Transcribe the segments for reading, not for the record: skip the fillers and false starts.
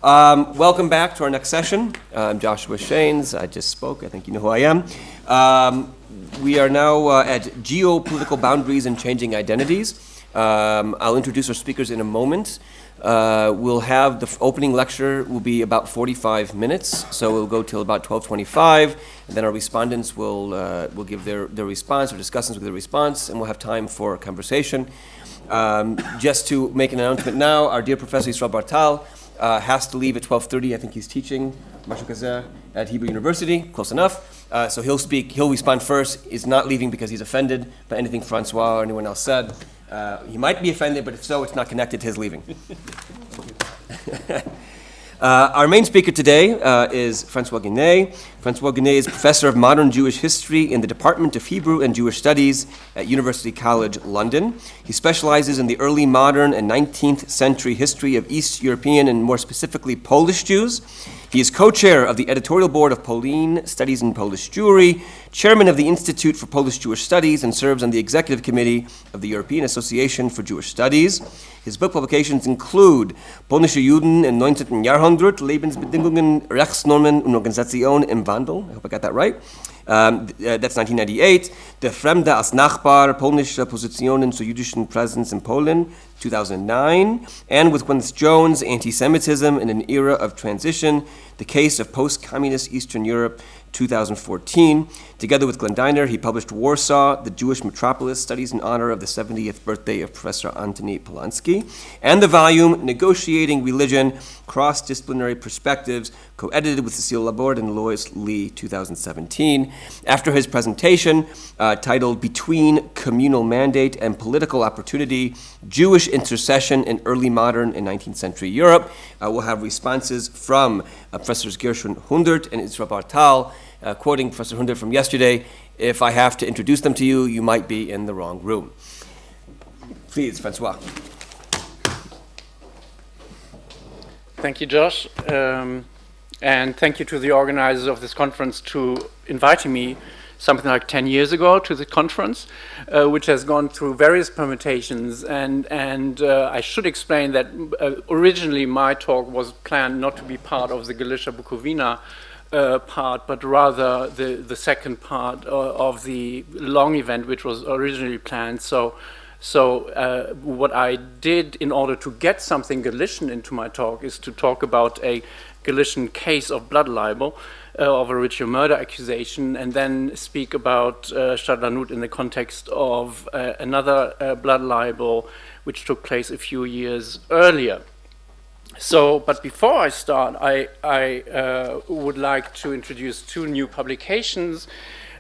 Welcome back to our next session. I'm Joshua Shanes. I just spoke. I think you know who I am. We are now at Geopolitical Boundaries and Changing Identities. I'll introduce our speakers in a moment. We'll have the opening lecture will be about 45 minutes, so we'll go till about 12:25, and then our respondents will give their response or discussants with their response, and we'll have time for a conversation. Just to make an announcement now, our dear Professor Israel Bartal has to leave at 12:30. I think he's teaching at Hebrew University, close enough. So he'll respond first. He's not leaving because he's offended by anything François or anyone else said. He might be offended, but if so, it's not connected to his leaving. Our main speaker today is François Guesnet. François Guesnet is Professor of Modern Jewish History in the Department of Hebrew and Jewish Studies at University College London. He specializes in the early modern and 19th century history of East European and more specifically Polish Jews. He is co-chair of the editorial board of Pauline Studies in Polish Jewry, chairman of the Institute for Polish Jewish Studies, and serves on the executive committee of the European Association for Jewish Studies. His book publications include Polnische Juden im 19. Jahrhundert, Lebensbedingungen, Rechtsnormen und Organisation im Wandel. I hope I got that right. That's 1998. Der Fremde als Nachbar, Polnische Positionen zur jüdischen Präsenz in Polen, 2009. And with Gwyneth Jones, Anti-Semitism in an Era of Transition, The Case of Post-Communist Eastern Europe, 2014. Together with Glenn Diner, he published Warsaw, the Jewish Metropolis, Studies in Honor of the 70th Birthday of Professor Antoni Polański, and the volume Negotiating Religion, Cross-Disciplinary Perspectives, co-edited with Cecile Laborde and Lois Lee, 2017. After his presentation, titled Between Communal Mandate and Political Opportunity, Jewish Intercession in Early Modern and 19th Century Europe, we'll have responses from Professors Gershon Hundert and Israel Bartal. Quoting Professor Hundert from yesterday, if I have to introduce them to you, you might be in the wrong room. Please, François. Thank you, Josh. And thank you to the organizers of this conference to inviting me something like 10 years ago to the conference, which has gone through various permutations. And I should explain that originally my talk was planned not to be part of the Galicia Bukovina part, but rather the second part of the long event, which was originally planned. So what I did in order to get something Galician into my talk is to talk about a Galician case of blood libel, of a ritual murder accusation, and then speak about Stadlanut in the context of another blood libel which took place a few years earlier. So, but before I start, I would like to introduce two new publications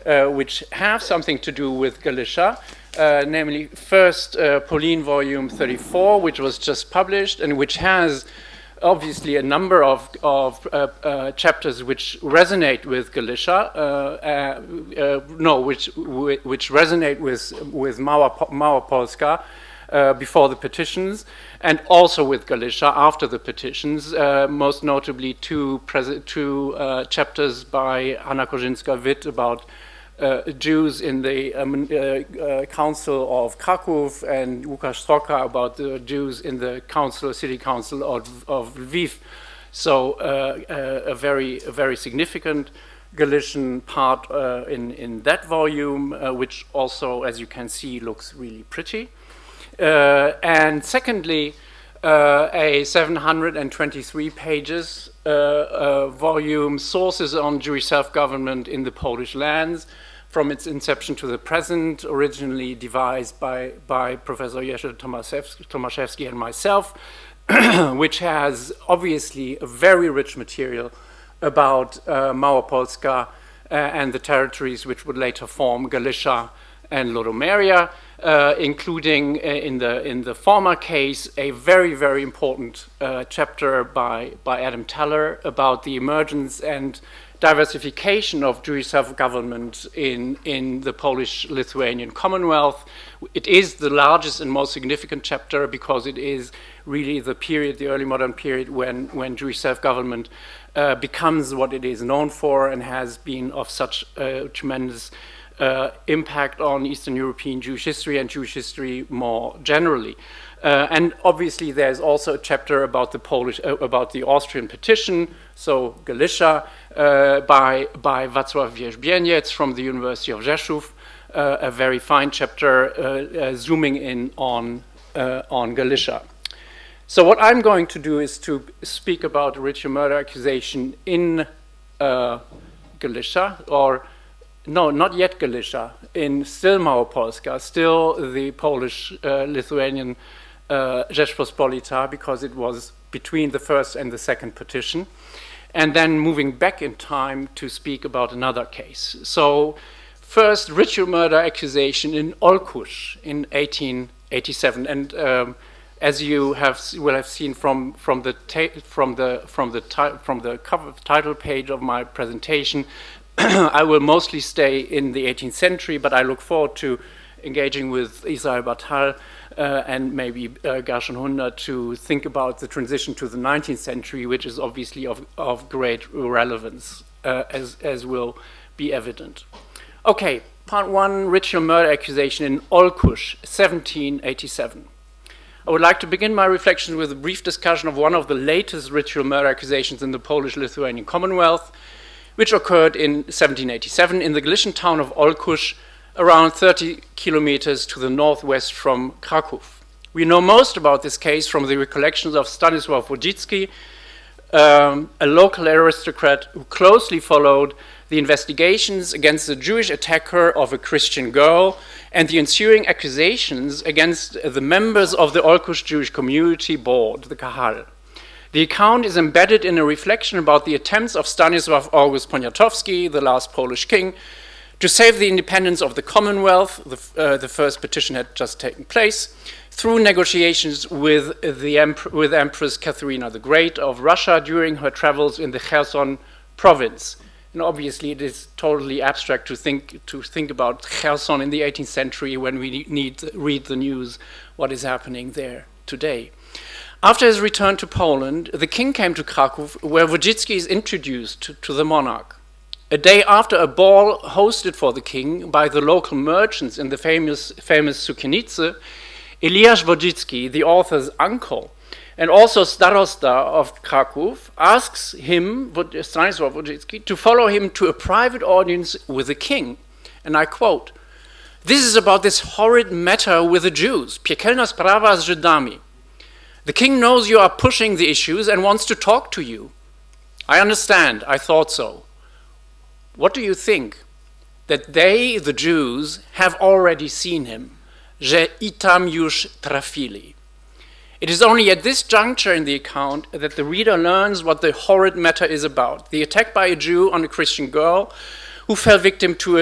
which have something to do with Galicia. Namely, first, Pauline Volume 34, which was just published and which has obviously a number of chapters which resonate with Galicia, which resonate with Małopolska before the petitions, and also with Galicia after the petitions, most notably two chapters by Hanna Korzyńska-Witt about Jews in the Council of Kraków, and Łukasz Sroka about the Jews in the City Council of Lviv. So a very significant Galician part in that volume, which also, as you can see, looks really pretty. And secondly, a 723 pages volume, Sources on Jewish Self-Government in the Polish Lands, from its inception to the present, originally devised by Professor Jerzy Tomaszewski and myself, which has obviously a very rich material about Małopolska and the territories which would later form Galicia and Lodomeria, including in the former case a very important chapter by Adam Teller about the emergence and diversification of Jewish self-government in the Polish-Lithuanian Commonwealth. It is the largest and most significant chapter because it is really the period, the early modern period, when Jewish self-government becomes what it is known for and has been of such tremendous impact on Eastern European Jewish history and Jewish history more generally. And obviously, there's also a chapter about the Austrian petition, so Galicia, by Wacław Wierzbieniec from the University of Rzeszów, a very fine chapter zooming in on Galicia. So what I'm going to do is to speak about the ritual murder accusation in Galicia, or no, not yet Galicia, in still Małopolska, still the Polish-Lithuanian Rzeczpospolita, because it was between the first and the second petition, and then moving back in time to speak about another case. So first, ritual murder accusation in Olkusz in 1887, and as you will have seen from the cover title page of my presentation, I will mostly stay in the 18th century, but I look forward to engaging with Israel Bartal and maybe Gershon Hunder to think about the transition to the 19th century, which is obviously of great relevance, as will be evident. Okay, part one, ritual murder accusation in Olkusz, 1787. I would like to begin my reflections with a brief discussion of one of the latest ritual murder accusations in the Polish-Lithuanian Commonwealth, which occurred in 1787 in the Galician town of Olkusz, around 30 kilometers to the northwest from Kraków. We know most about this case from the recollections of Stanisław Wojcicki, a local aristocrat who closely followed the investigations against the Jewish attacker of a Christian girl and the ensuing accusations against the members of the Olkusz Jewish Community Board, the Kahal. The account is embedded in a reflection about the attempts of Stanisław August Poniatowski, the last Polish king, to save the independence of the Commonwealth. The first petition had just taken place, through negotiations with Empress Catherine the Great of Russia during her travels in the Kherson province. And obviously, it is totally abstract to think about Kherson in the 18th century when we read the news, what is happening there today. After his return to Poland, the king came to Kraków, where Wojcicki is introduced to the monarch. A day after a ball hosted for the king by the local merchants in the famous Sukienice, Eliasz Wojcicki, the author's uncle, and also starosta of Kraków, asks him, Stanisław Wojcicki, to follow him to a private audience with the king. And I quote, "This is about this horrid matter with the Jews, piekielna sprawa z Żydami. The king knows you are pushing the issues and wants to talk to you." I understand, I thought so. What do you think? That they, the Jews, have already seen him. Że i tam już trafili. It is only at this juncture in the account that the reader learns what the horrid matter is about. The attack by a Jew on a Christian girl who fell victim to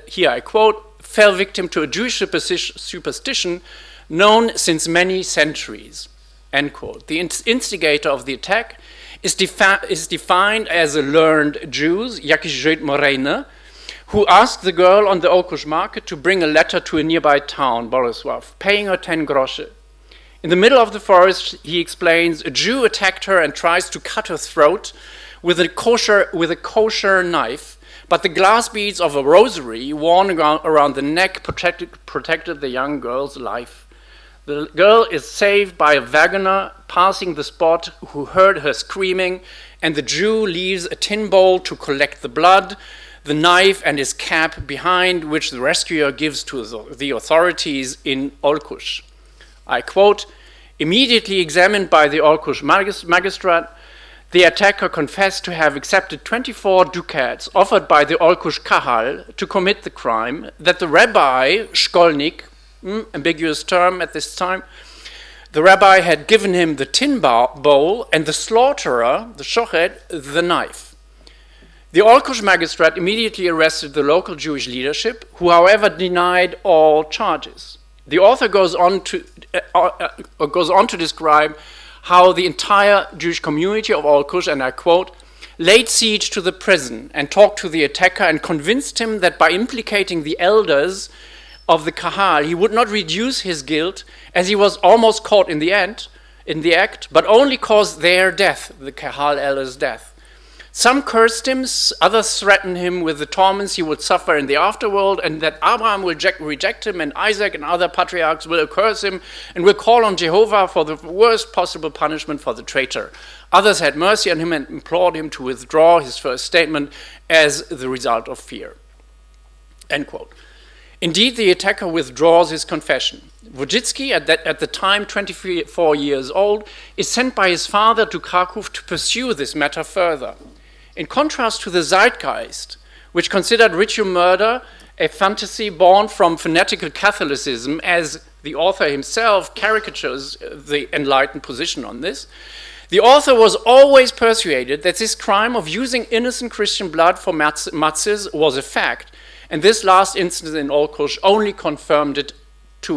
here I quote, fell victim to a Jewish superstition known since many centuries, end quote. The instigator of the attack is defined as a learned Jew, jakiś Żyd Morejny, who asked the girl on the Olkusz market to bring a letter to a nearby town, Bolesław, paying her 10 groszy. In the middle of the forest, he explains, a Jew attacked her and tries to cut her throat with a kosher knife, but the glass beads of a rosary worn around the neck protected the young girl's life. The girl is saved by a wagoner passing the spot who heard her screaming, and the Jew leaves a tin bowl to collect the blood, the knife and his cap behind, which the rescuer gives to the authorities in Olkusz. I quote, immediately examined by the Olkusz magistrate, the attacker confessed to have accepted 24 ducats offered by the Olkusz Kahal to commit the crime, that the rabbi, Szkolnik, ambiguous term at this time, the rabbi had given him the tin bowl and the slaughterer, the shochet, the knife. The Olkusz magistrate immediately arrested the local Jewish leadership, who however denied all charges. The author goes on to describe how the entire Jewish community of Olkusz, and I quote, laid siege to the prison and talked to the attacker and convinced him that by implicating the elders of the Kahal, he would not reduce his guilt, as he was almost caught in the act, but only cause their death, the Kahal elders' death. Some cursed him, others threatened him with the torments he would suffer in the afterworld, and that Abraham will reject him, and Isaac and other patriarchs will curse him, and will call on Jehovah for the worst possible punishment for the traitor. Others had mercy on him and implored him to withdraw his first statement as the result of fear. End quote. Indeed, the attacker withdraws his confession. Wojcicki, at the time 24 years old, is sent by his father to Krakow to pursue this matter further. In contrast to the zeitgeist, which considered ritual murder a fantasy born from fanatical Catholicism, as the author himself caricatures the enlightened position on this, the author was always persuaded that this crime of using innocent Christian blood for matzahs was a fact, and this last incident in Olkusz only confirmed it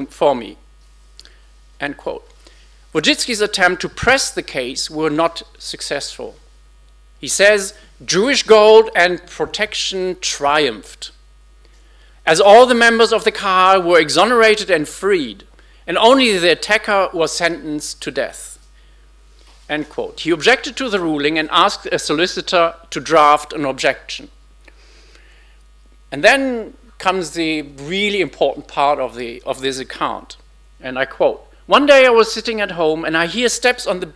for me. End quote. Wojcicki's attempt to press the case were not successful. He says, Jewish gold and protection triumphed, as all the members of the Kahal were exonerated and freed, and only the attacker was sentenced to death. End quote. He objected to the ruling and asked a solicitor to draft an objection. And then comes the really important part of this account, and I quote: "One day I was sitting at home, and I hear steps on the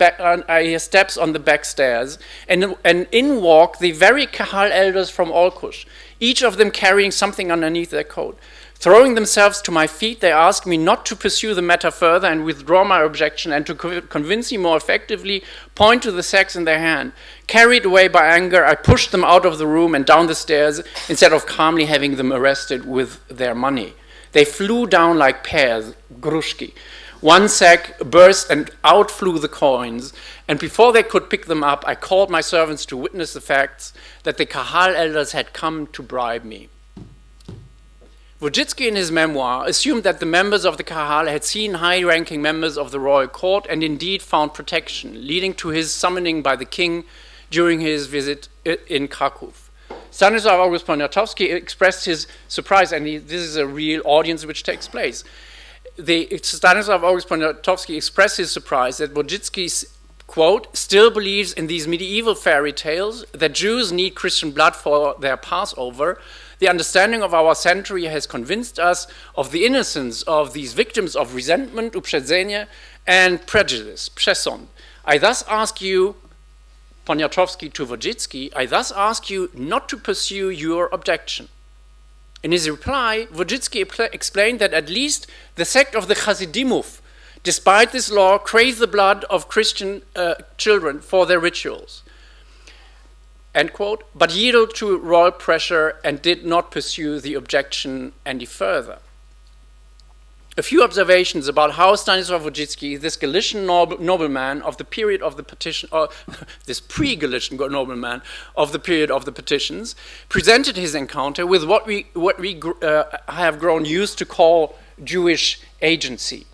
back stairs, and in walk the very Kahal elders from Olkusz, each of them carrying something underneath their coat. Throwing themselves to my feet, they asked me not to pursue the matter further and withdraw my objection, and to convince me more effectively, point to the sacks in their hand. Carried away by anger, I pushed them out of the room and down the stairs, instead of calmly having them arrested with their money. They flew down like pears, gruszki. One sack burst and out flew the coins, and before they could pick them up, I called my servants to witness the facts that the Kahal elders had come to bribe me." Wojcicki, in his memoir, assumed that the members of the Kahal had seen high-ranking members of the royal court and indeed found protection, leading to his summoning by the king during his visit in Krakow. Stanislaw August Poniatowski expressed his surprise, and this is a real audience which takes place. Stanislaw August Poniatowski expressed his surprise that Wojcicki, quote, "still believes in these medieval fairy tales that Jews need Christian blood for their Passover. The understanding of our century has convinced us of the innocence of these victims of resentment, uprzedzenie, and prejudice, przesąd. I thus ask you," Poniatowski to Wojcicki, "I thus ask you not to pursue your objection." In his reply, Wojcicki explained that at least the sect of the Chasidimów, despite this law, crave the blood of Christian children for their rituals. End quote, but yielded to royal pressure and did not pursue the objection any further. A few observations about how Stanislaw Wojcicki, this Galician nobleman of the period of the petition, or this pre-Galician nobleman of the period of the petitions, presented his encounter with what we have grown used to call Jewish agency.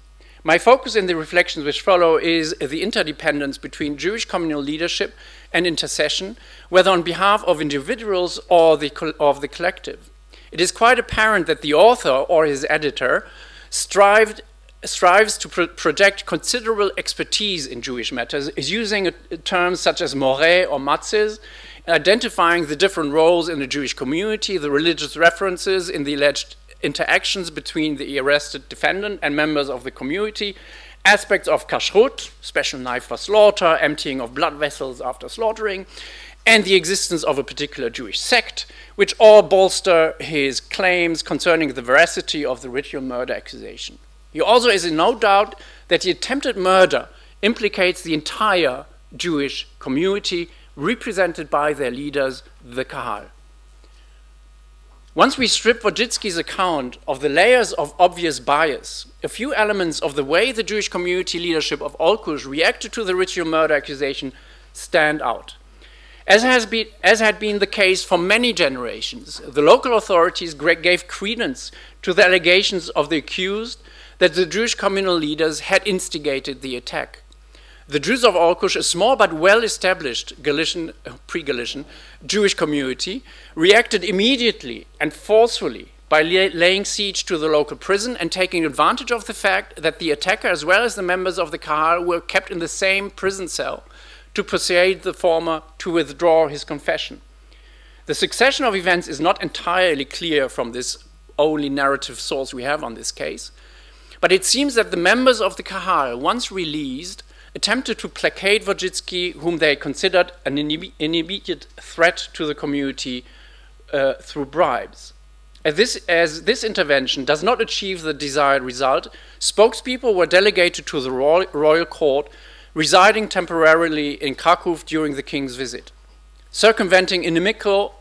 My focus in the reflections which follow is the interdependence between Jewish communal leadership and intercession, whether on behalf of individuals or of the collective. It is quite apparent that the author or his editor strives to project considerable expertise in Jewish matters, is using terms such as moreh or matzahs, identifying the different roles in the Jewish community, the religious references in the alleged interactions between the arrested defendant and members of the community, aspects of kashrut, special knife for slaughter, emptying of blood vessels after slaughtering, and the existence of a particular Jewish sect, which all bolster his claims concerning the veracity of the ritual murder accusation. He also is in no doubt that the attempted murder implicates the entire Jewish community, represented by their leaders, the Kahal. Once we strip Wojcicki's account of the layers of obvious bias, a few elements of the way the Jewish community leadership of Olkusz reacted to the ritual murder accusation stand out. As had been the case for many generations, the local authorities gave credence to the allegations of the accused that the Jewish communal leaders had instigated the attack. The Jews of Olkusz, a small but well-established pre-Galician Jewish community, reacted immediately and forcefully by laying siege to the local prison and taking advantage of the fact that the attacker, as well as the members of the Kahal, were kept in the same prison cell to persuade the former to withdraw his confession. The succession of events is not entirely clear from this only narrative source we have on this case, but it seems that the members of the Kahal, once released, attempted to placate Wojcicki, whom they considered an immediate threat to the community through bribes. As this intervention does not achieve the desired result, spokespeople were delegated to the royal court, residing temporarily in Krakow during the king's visit. Circumventing inimical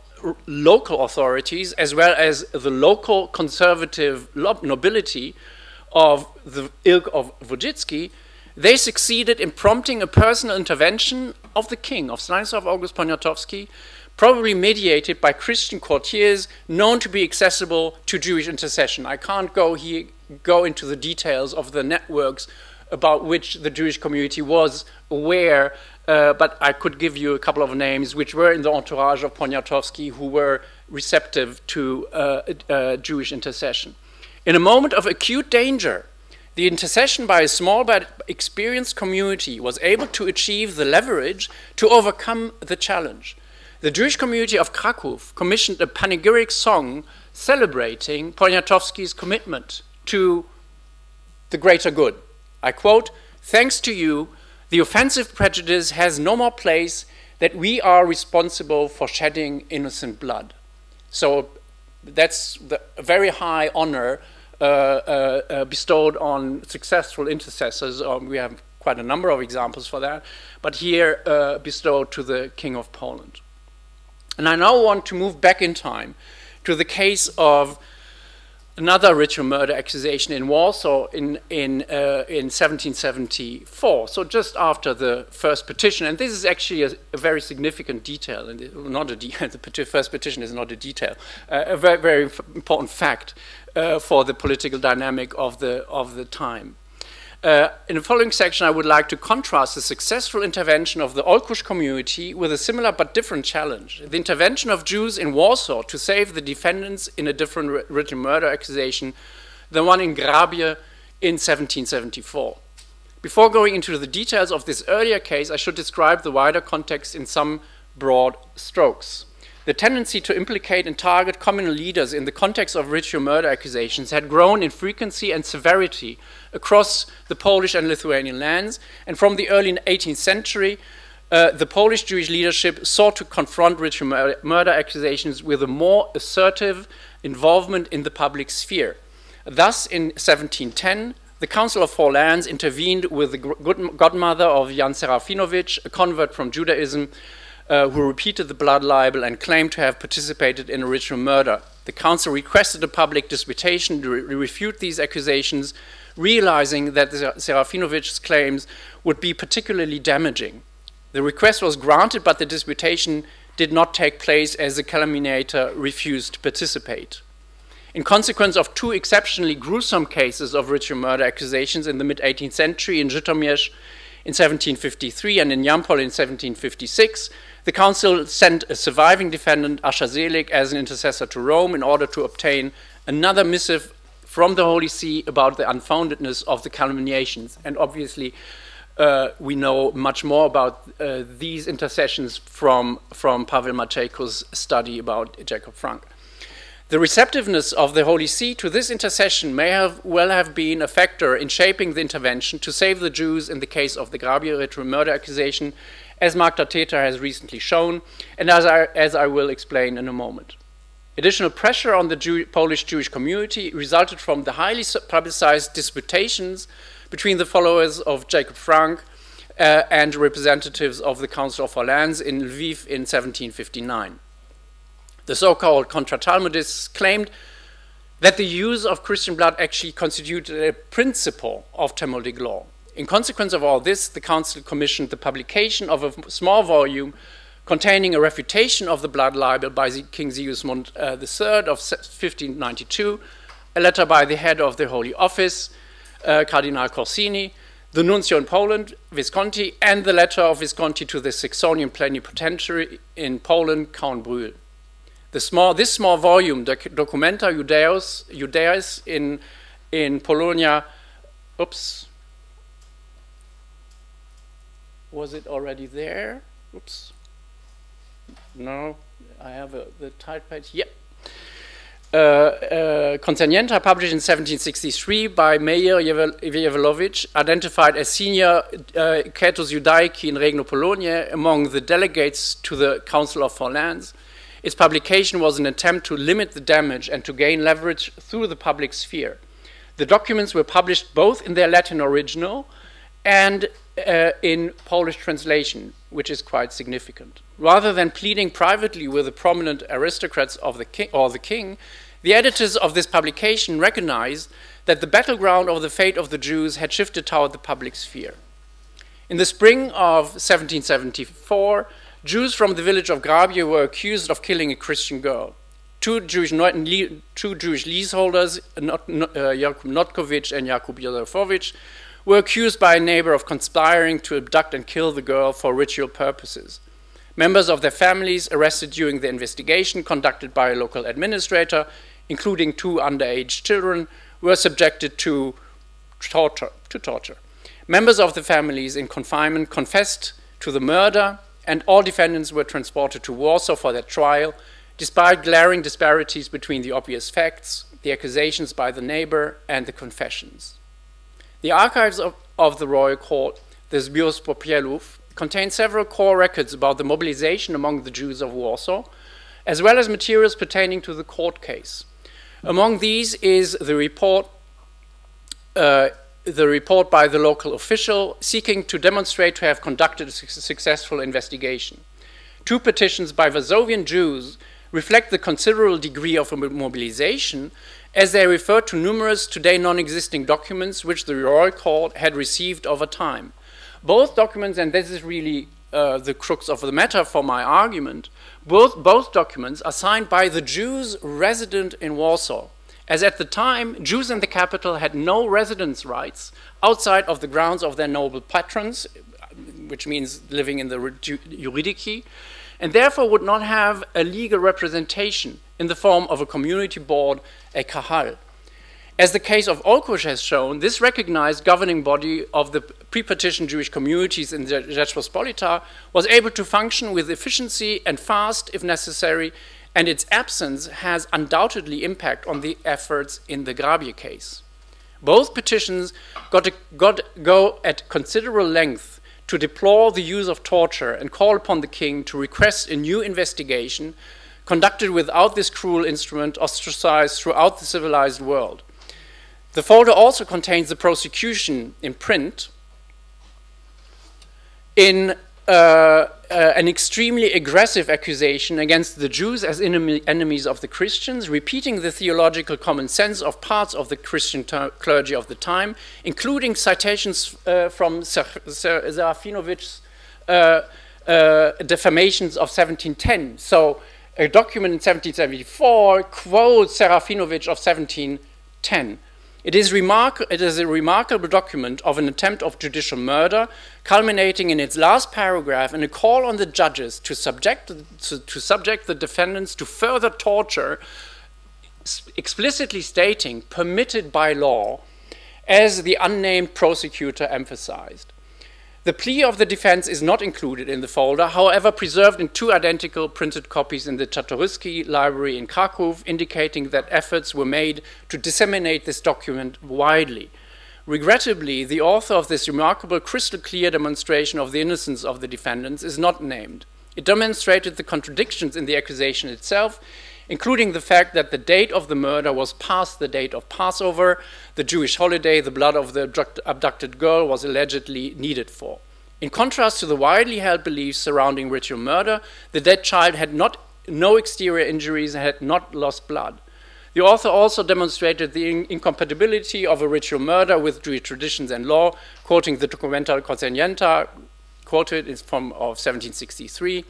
local authorities as well as the local conservative nobility of the ilk of Wojcicki, they succeeded in prompting a personal intervention of the king, of Stanislaw August Poniatowski, probably mediated by Christian courtiers known to be accessible to Jewish intercession. I can't go into the details of the networks about which the Jewish community was aware, but I could give you a couple of names which were in the entourage of Poniatowski who were receptive to Jewish intercession. In a moment of acute danger, the intercession by a small but experienced community was able to achieve the leverage to overcome the challenge. The Jewish community of Krakow commissioned a panegyric song celebrating Poniatowski's commitment to the greater good. I quote, "Thanks to you, the offensive prejudice has no more place that we are responsible for shedding innocent blood." So that's a very high honor bestowed on successful intercessors. We have quite a number of examples for that, but here bestowed to the King of Poland. And I now want to move back in time to the case of another ritual murder accusation in Warsaw in 1774, so just after the first petition. And this is actually a very significant detail, and the first petition is not a detail, a very, very important fact for the political dynamic of the time. In the following section, I would like to contrast the successful intervention of the Olkusz community with a similar but different challenge: the intervention of Jews in Warsaw to save the defendants in a different ritual murder accusation, the one in Grabie in 1774. Before going into the details of this earlier case, I should describe the wider context in some broad strokes. The tendency to implicate and target communal leaders in the context of ritual murder accusations had grown in frequency and severity across the Polish and Lithuanian lands, and from the early 18th century, the Polish Jewish leadership sought to confront ritual murder accusations with a more assertive involvement in the public sphere. Thus, in 1710, the Council of Four Lands intervened with the godmother of Jan Serafinowicz, a convert from Judaism, who repeated the blood libel and claimed to have participated in a ritual murder. The council requested a public disputation to refute these accusations, realizing that Serafinovich's claims would be particularly damaging. The request was granted, but the disputation did not take place as the calumniator refused to participate. In consequence of two exceptionally gruesome cases of ritual murder accusations in the mid-18th century in Żytomierz in 1753 and in Jampol in 1756, the council sent a surviving defendant, Asher Selig, as an intercessor to Rome in order to obtain another missive from the Holy See about the unfoundedness of the calumniations. And obviously, we know much more about these intercessions from Pavel Maciejko's study about Jacob Frank. The receptiveness of the Holy See to this intercession may well have been a factor in shaping the intervention to save the Jews in the case of the Grabie ritual murder accusation, as Mark Dateter has recently shown, and as I will explain in a moment. Additional pressure on the Polish Jewish community resulted from the highly publicized disputations between the followers of Jacob Frank and representatives of the Council of Four Lands in Lviv in 1759. The so-called contra-Talmudists claimed that the use of Christian blood actually constituted a principle of Talmudic law. In consequence of all this, the council commissioned the publication of a small volume containing a refutation of the blood libel by King Sigismund III of 1592, a letter by the head of the Holy Office, Cardinal Corsini, the nuncio in Poland, Visconti, and the letter of Visconti to the Saxonian plenipotentiary in Poland, Count Brühl. This small volume, Documenta Judaeis in Polonia, Was it already there? Oops. No, I have the title page. Yep. Concernienta, published in 1763 by Meir Jevelovich, identified as senior Catus Judaici in Regno Polonia among the delegates to the Council of Foreign Lands. Its publication was an attempt to limit the damage and to gain leverage through the public sphere. The documents were published both in their Latin original and in Polish translation, which is quite significant. Rather than pleading privately with the prominent aristocrats of the king, the editors of this publication recognized that the battleground of the fate of the Jews had shifted toward the public sphere. In the spring of 1774, Jews from the village of Grabie were accused of killing a Christian girl. Two Jewish leaseholders, Jakub Notkovich and Jakub Józefowicz, were accused by a neighbor of conspiring to abduct and kill the girl for ritual purposes. Members of their families arrested during the investigation conducted by a local administrator, including 2 underage children, were subjected to torture. Members of the families in confinement confessed to the murder, and all defendants were transported to Warsaw for their trial, despite glaring disparities between the obvious facts, the accusations by the neighbor, and the confessions. The archives of the royal court, the Zbiór Popielów, contain several core records about the mobilization among the Jews of Warsaw, as well as materials pertaining to the court case. Among these is the report by the local official seeking to demonstrate to have conducted a successful investigation. 2 petitions by Vasovian Jews reflect the considerable degree of mobilization, as they refer to numerous today non-existing documents which the royal court had received over time. Both documents, and this is really the crux of the matter for my argument, both documents are signed by the Jews resident in Warsaw, as at the time, Jews in the capital had no residence rights outside of the grounds of their noble patrons, which means living in the juridiki, and therefore would not have a legal representation in the form of a community board, a kahal. As the case of Olkusz has shown, this recognized governing body of the pre-partition Jewish communities in the Rzeczpospolita was able to function with efficiency and fast if necessary, and its absence has undoubtedly impact on the efforts in the Grabie case. Both petitions go at considerable length to deplore the use of torture and call upon the king to request a new investigation conducted without this cruel instrument ostracized throughout the civilized world. The folder also contains the prosecution in print in an extremely aggressive accusation against the Jews as enemies of the Christians, repeating the theological common sense of parts of the Christian clergy of the time, including citations from Serafinovich's defamations of 1710. So a document in 1774 quotes Serafinovich of 1710. It is a remarkable document of an attempt of judicial murder, culminating in its last paragraph in a call on the judges to subject the defendants to further torture, explicitly stating permitted by law, as the unnamed prosecutor emphasized. The plea of the defense is not included in the folder, however preserved in 2 identical printed copies in the Czartoryski library in Krakow, indicating that efforts were made to disseminate this document widely. Regrettably, the author of this remarkable crystal clear demonstration of the innocence of the defendants is not named. It demonstrated the contradictions in the accusation itself, including the fact that the date of the murder was past the date of Passover, the Jewish holiday the blood of the abducted girl was allegedly needed for. In contrast to the widely held beliefs surrounding ritual murder, the dead child had no exterior injuries and had not lost blood. The author also demonstrated the incompatibility of a ritual murder with Jewish traditions and law, quoting the Documental Concernienta, quoted from of 1763,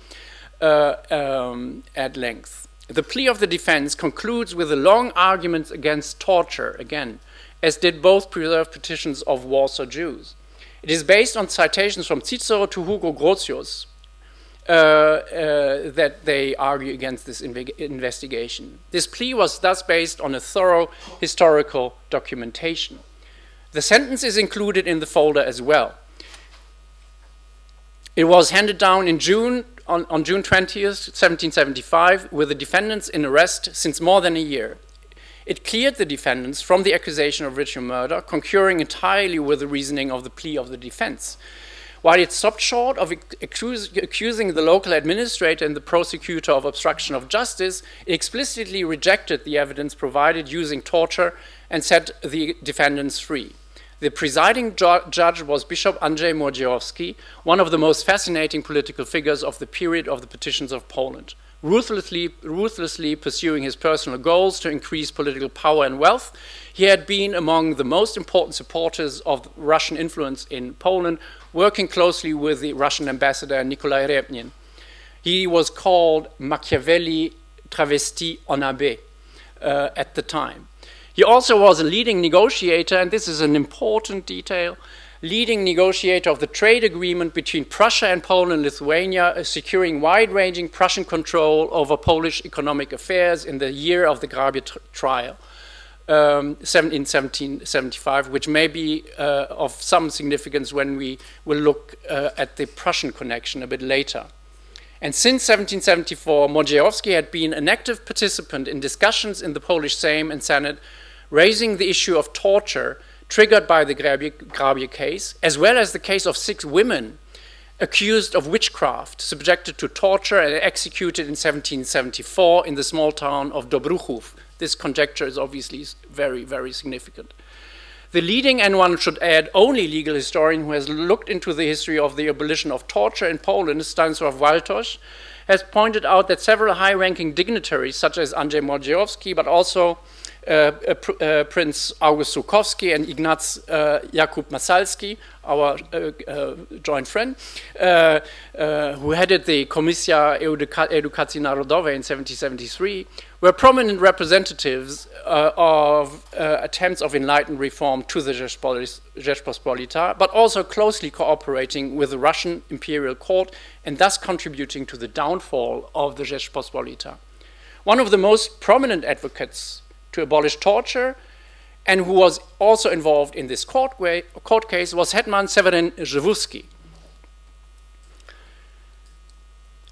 at length. The plea of the defense concludes with a long argument against torture, again, as did both preserved petitions of Warsaw Jews. It is based on citations from Cicero to Hugo Grotius that they argue against this investigation. This plea was thus based on a thorough historical documentation. The sentence is included in the folder as well. It was handed down in June, on June 20th, 1775, with the defendants in arrest since more than a year. It cleared the defendants from the accusation of ritual murder, concurring entirely with the reasoning of the plea of the defense. While it stopped short of accusing the local administrator and the prosecutor of obstruction of justice, it explicitly rejected the evidence provided using torture and set the defendants free. The presiding judge was Bishop Andrzej Młodziejowski, one of the most fascinating political figures of the period of the petitions of Poland. Ruthlessly pursuing his personal goals to increase political power and wealth, he had been among the most important supporters of Russian influence in Poland, working closely with the Russian ambassador Nikolai Repnin. He was called Machiavelli travesti en abbé at the time. He also was a leading negotiator, and this is an important detail, leading negotiator of the trade agreement between Prussia and Poland and Lithuania, securing wide-ranging Prussian control over Polish economic affairs in the year of the Grabie trial in 1775, which may be of some significance when we will look at the Prussian connection a bit later. And since 1774, Młodziejowski had been an active participant in discussions in the Polish Sejm and Senate, raising the issue of torture triggered by the Grabie case, as well as the case of 6 women accused of witchcraft, subjected to torture and executed in 1774 in the small town of Dobruchów. This conjecture is obviously very, very significant. The leading, and one should add, only legal historian who has looked into the history of the abolition of torture in Poland, Stanisław Waltosz, has pointed out that several high-ranking dignitaries, such as Andrzej Młodziejowski, but also Prince August Żukowski and Ignacy Jakub Masalski, our joint friend, who headed the Komisja Edukacji Narodowej in 1773, were prominent representatives of attempts of enlightened reform to the Rzeczpospolita, but also closely cooperating with the Russian imperial court and thus contributing to the downfall of the Rzeczpospolita. One of the most prominent advocates to abolish torture, and who was also involved in this court case, was Hetman Seweryn Żywuski.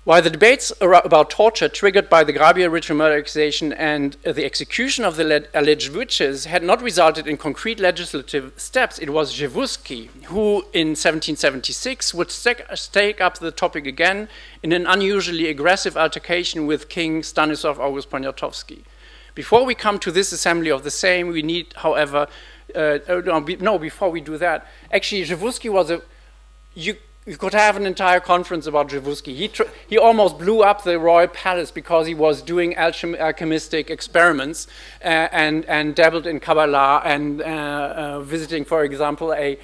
While the debates about torture triggered by the Grabie ritual murder accusation and the execution of the alleged witches had not resulted in concrete legislative steps, it was Żywuski who, in 1776, would take up the topic again in an unusually aggressive altercation with King Stanisław August Poniatowski. Before we come to this assembly of the Sejm, we need, however, before we do that, actually, Żywuski was you could have an entire conference about Żywuski. He almost blew up the royal palace because he was doing alchemistic experiments and dabbled in Kabbalah and visiting, for example, a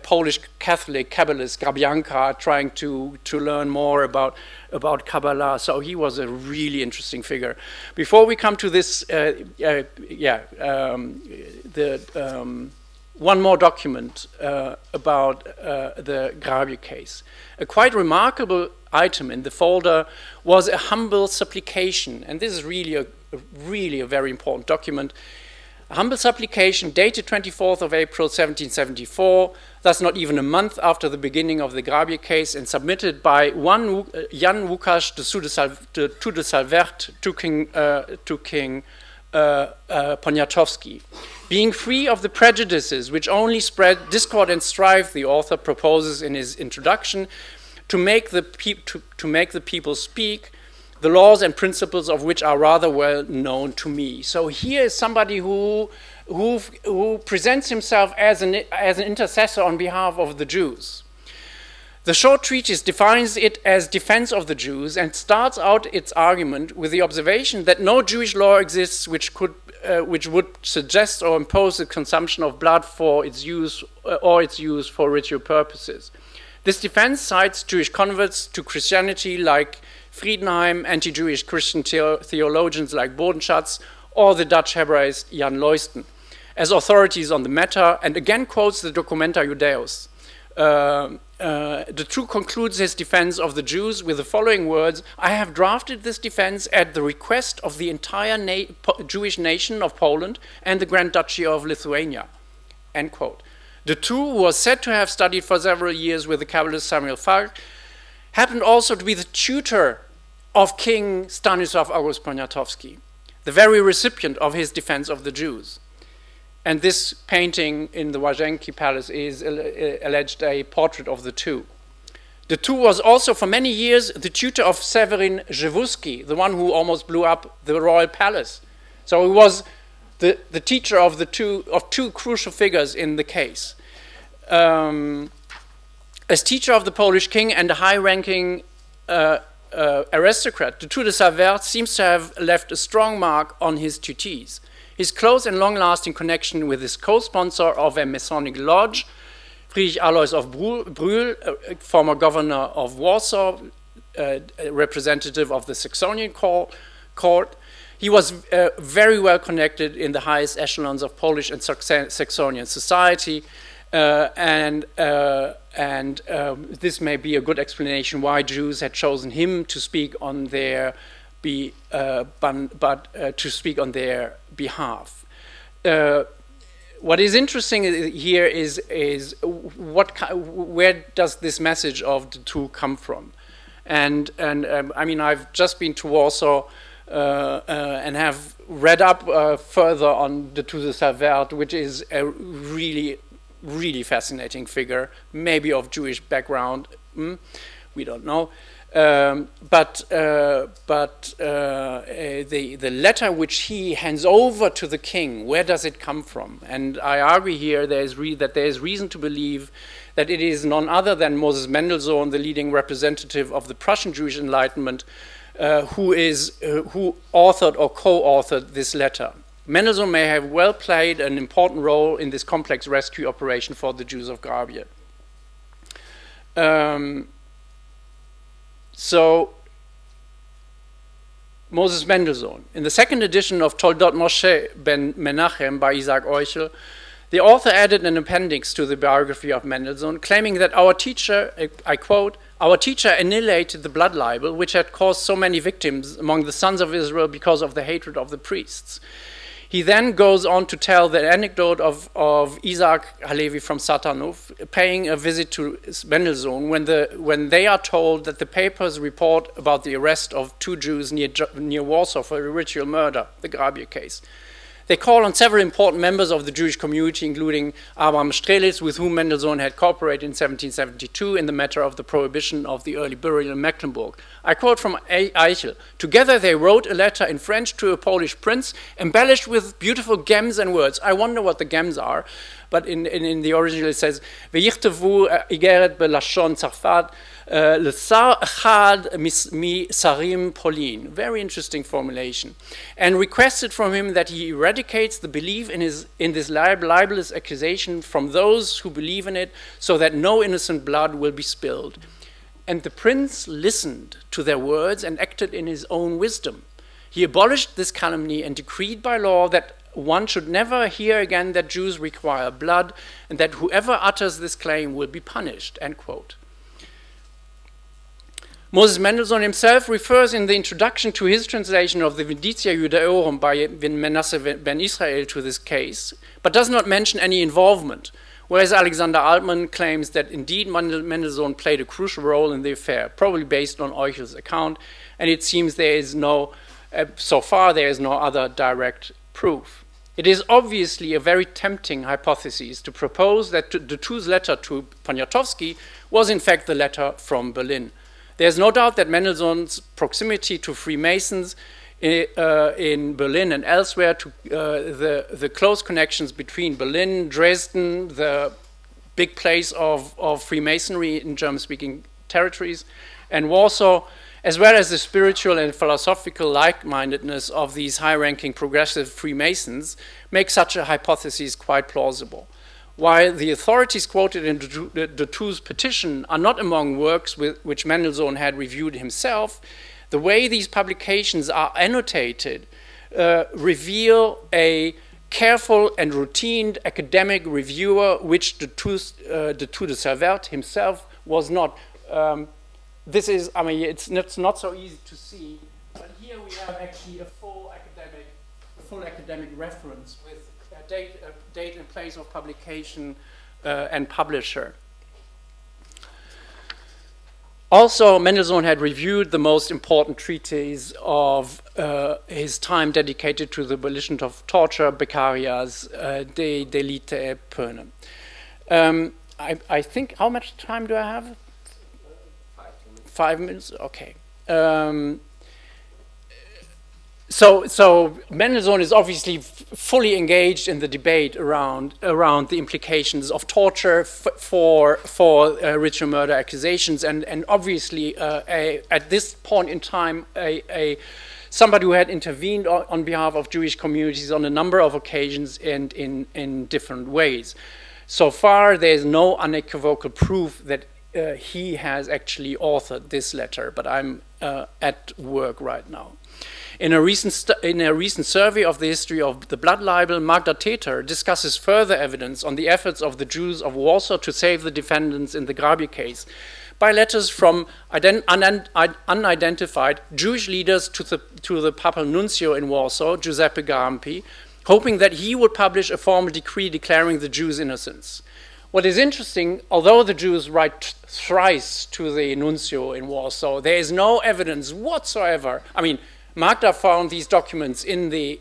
Polish Catholic Kabbalist, Grabianka, trying to learn more about Kabbalah. So he was a really interesting figure. Before we come to this, one more document about the Grabie case. A quite remarkable item in the folder was a humble supplication, and this is really a very important document. A humble supplication dated 24th of April 1774, thus not even a month after the beginning of the Grabie case, and submitted by one Jan Łukasz de Salwert to King Poniatowski. Being free of the prejudices which only spread discord and strife, the author proposes in his introduction to make the people speak, the laws and principles of which are rather well known to me. So here is somebody who presents himself as an intercessor on behalf of the Jews. The short treatise defines it as defense of the Jews and starts out its argument with the observation that no Jewish law exists which would suggest or impose the consumption of blood for its use or its use for ritual purposes. This defense cites Jewish converts to Christianity like Friedenheim, anti-Jewish Christian theologians like Bodenschatz, or the Dutch Hebraist Jan Leusten as authorities on the matter, and again quotes the Documenta Judaeus. De True concludes his defense of the Jews with the following words: I have drafted this defense at the request of the entire Jewish nation of Poland and the Grand Duchy of Lithuania. End quote. The two, who was said to have studied for several years with the Kabbalist Samuel Falk, happened also to be the tutor of King Stanislav August Poniatowski, the very recipient of his defense of the Jews. And this painting in the Łazienki Palace is alleged a portrait of the two. The two was also for many years the tutor of Severin Rzewuski, the one who almost blew up the royal palace. So he was the teacher of two crucial figures in the case. As teacher of the Polish king and a high-ranking aristocrat, the Tour de Savert seems to have left a strong mark on his tutees. His close and long-lasting connection with his co-sponsor of a Masonic lodge, Friedrich Alois of Brühl, former governor of Warsaw, representative of the Saxonian court. He was very well connected in the highest echelons of Polish and Saxonian society, and this may be a good explanation why Jews had chosen him to speak on their behalf. What is interesting here is where does this message of the two come from? And I mean, I've just been to Warsaw and have read up further on the Tour de Savert, which is a really fascinating figure, maybe of Jewish background. We don't know. But the letter which he hands over to the king, where does it come from? And I argue here that there is reason to believe that it is none other than Moses Mendelssohn, the leading representative of the Prussian Jewish Enlightenment, who authored or co-authored this letter. Mendelssohn may have well played an important role in this complex rescue operation for the Jews of Garbia. So, Moses Mendelssohn. In the second edition of Toldot Moshe ben Menachem by Isaac Euchel, the author added an appendix to the biography of Mendelssohn, claiming that our teacher, I quote, "Our teacher annihilated the blood libel which had caused so many victims among the sons of Israel because of the hatred of the priests." He then goes on to tell the anecdote of Isaac Halevi from Satanov paying a visit to Mendelssohn when they are told that the papers report about the arrest of two Jews near Warsaw for a ritual murder, the Grabie case. They call on several important members of the Jewish community, including Abraham Strelitz, with whom Mendelssohn had cooperated in 1772 in the matter of the prohibition of the early burial in Mecklenburg. I quote from Eichel: "Together they wrote a letter in French to a Polish prince, embellished with beautiful gems and words." I wonder what the gems are, but in the original it says, "Ve'yichtevu igeret belashon Tzarfat, le sar echad mi sarim Polin." Very interesting formulation. And requested from him that he eradicates the belief in this libelous accusation from those who believe in it, so that no innocent blood will be spilled. And the prince listened to their words and acted in his own wisdom. He abolished this calumny and decreed by law that one should never hear again that Jews require blood, and that whoever utters this claim will be punished, end quote. Moses Mendelssohn himself refers in the introduction to his translation of the Vindicia Judaeorum by Manasseh ben Israel to this case, but does not mention any involvement, whereas Alexander Altmann claims that indeed Mendelssohn played a crucial role in the affair, probably based on Euchel's account, and it seems there is so far there is no other direct proof. It is obviously a very tempting hypothesis to propose that the two's letter to Poniatowski was in fact the letter from Berlin. There's no doubt that Mendelssohn's proximity to Freemasons in Berlin and elsewhere, to the close connections between Berlin, Dresden, the big place of Freemasonry in German-speaking territories, and Warsaw, as well as the spiritual and philosophical like-mindedness of these high-ranking progressive Freemasons, make such a hypothesis quite plausible. While the authorities quoted in de Thou's petition are not among works which Mendelssohn had reviewed himself, the way these publications are annotated reveal a careful and routine academic reviewer, which de Thou de Savert himself was not. This is, I mean, it's not so easy to see, but here we have actually a full academic reference with date and place of publication, and publisher. Also, Mendelssohn had reviewed the most important treatise of his time dedicated to the abolition of torture, Beccaria's De Delite Poene. I think, how much time do I have? 5 minutes? Okay. So Mendelssohn is obviously fully engaged in the debate around the implications of torture for ritual murder accusations, and obviously at this point in time somebody who had intervened on behalf of Jewish communities on a number of occasions and in different ways. So far, there is no unequivocal proof that he has actually authored this letter, but I'm at work right now. In a recent survey of the history of the blood libel, Magda Teter discusses further evidence on the efforts of the Jews of Warsaw to save the defendants in the Grabie case by letters from unidentified Jewish leaders to the Papal Nuncio in Warsaw, Giuseppe Garampi, hoping that he would publish a formal decree declaring the Jews' innocence. What is interesting, although the Jews write thrice to the Nuncio in Warsaw, there is no evidence whatsoever. I mean, Magda found these documents in the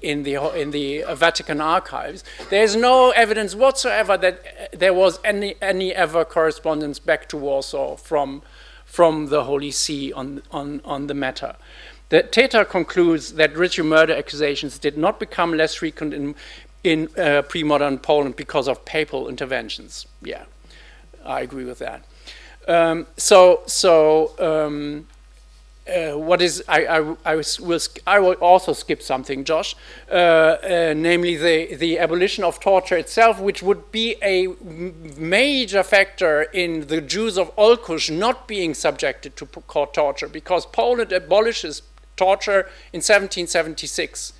Vatican archives. There is no evidence whatsoever that there was any ever correspondence back to Warsaw from the Holy See on the matter. The Teter concludes that ritual murder accusations did not become less frequent in pre-modern Poland because of papal interventions. Yeah, I agree with that. I will also skip something, Josh, namely the abolition of torture itself, which would be a major factor in the Jews of Olkusz not being subjected to court torture, because Poland abolishes torture in 1776.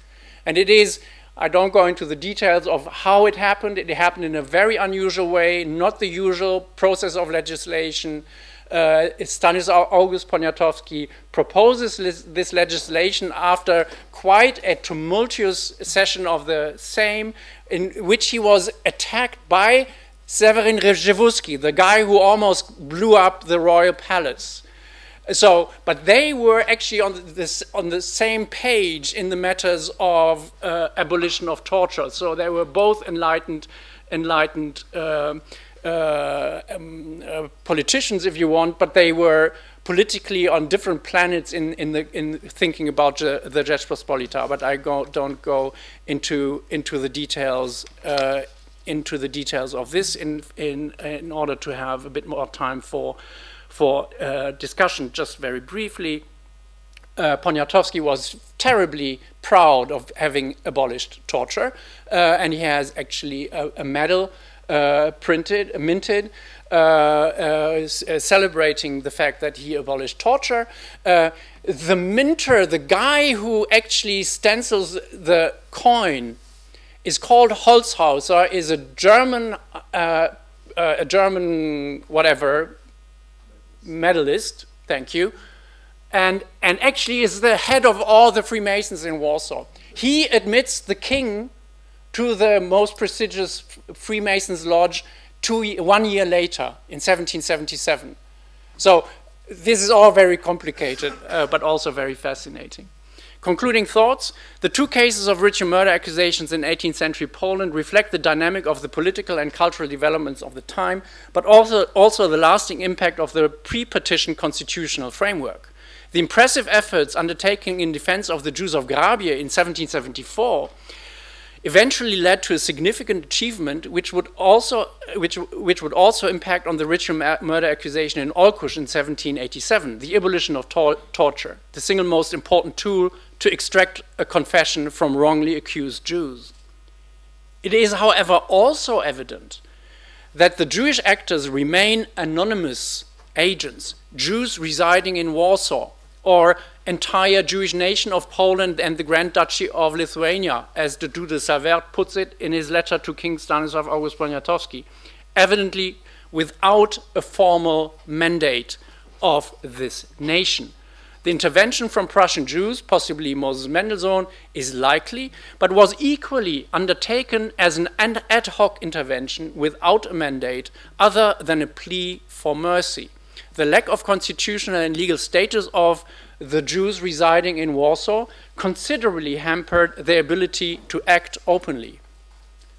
And it is, I don't go into the details of how it happened. It happened in a very unusual way, not the usual process of legislation. Stanislaw August Poniatowski proposes this legislation after quite a tumultuous session of the Sejm, in which he was attacked by Seweryn Rzewuski, the guy who almost blew up the royal palace. So, but they were actually on the same page in the matters of abolition of torture. So they were both enlightened politicians, if you want, but they were politically on different planets in thinking about the Rzeczpospolita. But I don't go into the details of this in order to have a bit more time for discussion. Just very briefly, Poniatowski was terribly proud of having abolished torture, and he has actually a medal minted, celebrating the fact that he abolished torture. The minter, the guy who actually stencils the coin, is called Holzhauser, is a German whatever, medalist, thank you, and actually is the head of all the Freemasons in Warsaw. He admits the king to the most prestigious Freemasons lodge 1 year later, in 1777. So this is all very complicated, but also very fascinating. Concluding thoughts, the two cases of ritual murder accusations in 18th century Poland reflect the dynamic of the political and cultural developments of the time, but also the lasting impact of the pre-partition constitutional framework. The impressive efforts undertaken in defense of the Jews of Grabie in 1774 eventually led to a significant achievement which would also impact on the ritual murder accusation in Olkusz in 1787, the abolition of torture, the single most important tool to extract a confession from wrongly accused Jews. It is, however, also evident that the Jewish actors remain anonymous agents, Jews residing in Warsaw, or entire Jewish nation of Poland and the Grand Duchy of Lithuania, as the Dude de Savert puts it in his letter to King Stanislaw August Poniatowski, evidently without a formal mandate of this nation. The intervention from Prussian Jews, possibly Moses Mendelssohn, is likely, but was equally undertaken as an ad hoc intervention without a mandate other than a plea for mercy. The lack of constitutional and legal status of the Jews residing in Warsaw considerably hampered their ability to act openly.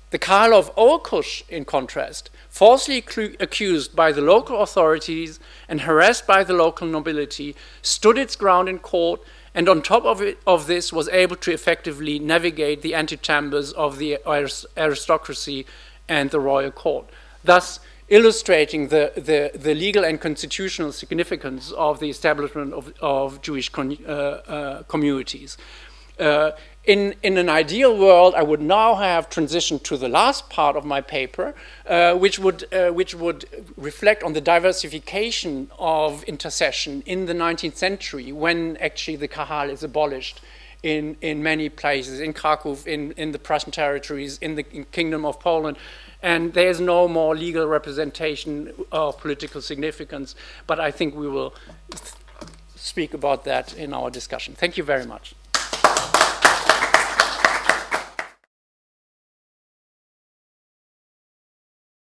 The Kahal of Olkusz, in contrast, falsely accused by the local authorities and harassed by the local nobility, stood its ground in court, and on top of this was able to effectively navigate the antechambers of the aristocracy and the royal court, thus illustrating the legal and constitutional significance of the establishment of Jewish communities. In an ideal world, I would now have transitioned to the last part of my paper, which would reflect on the diversification of intercession in the 19th century, when actually the Kahal is abolished in many places, in Krakow, in the Prussian territories, in the Kingdom of Poland, and there is no more legal representation of political significance. But I think we will speak about that in our discussion. Thank you very much.